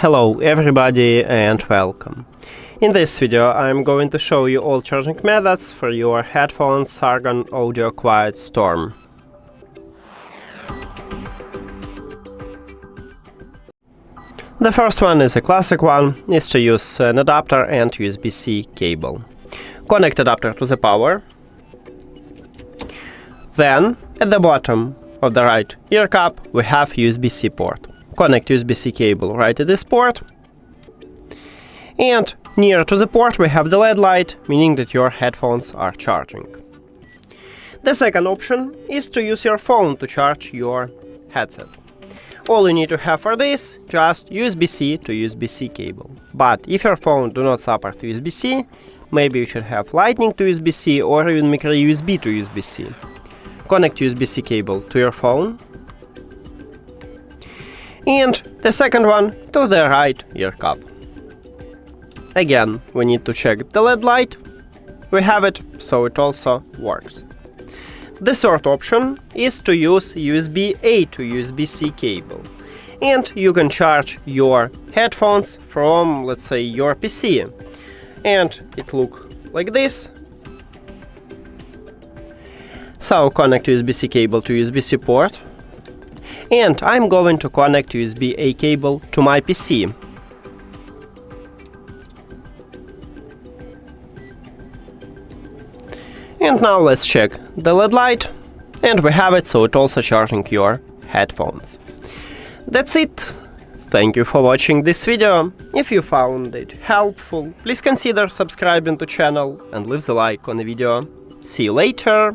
Hello everybody and welcome. In this video I'm going to show you all charging methods for your headphones Argon Audio Quiet Storm. The first one is a classic one, is to use an adapter and USB-C cable. Connect adapter to the power. Then at the bottom of the right ear cup we have USB-C port. Connect USB-C cable right at this port, and near to the port we have the LED light, meaning that your headphones are charging. The second option is to use your phone to charge your headset. All you need to have for this, just USB-C to USB-C cable. But if your phone do not support USB-C, maybe you should have Lightning to USB-C or even micro USB to USB-C. Connect USB-C cable to your phone, and the second one to the right ear cup. Again, we need to check the LED light. We have it, so it also works. The third option is to use USB-A to USB-C cable. And you can charge your headphones from, let's say, your PC. And it looks like this. So connect USB-C cable to USB-C port. And I'm going to connect USB-A cable to my PC. And now let's check the LED light, and we have it, so it's also charging your headphones. That's it. Thank you for watching this video. If you found it helpful, please consider subscribing to the channel and leave the like on the video. See you later!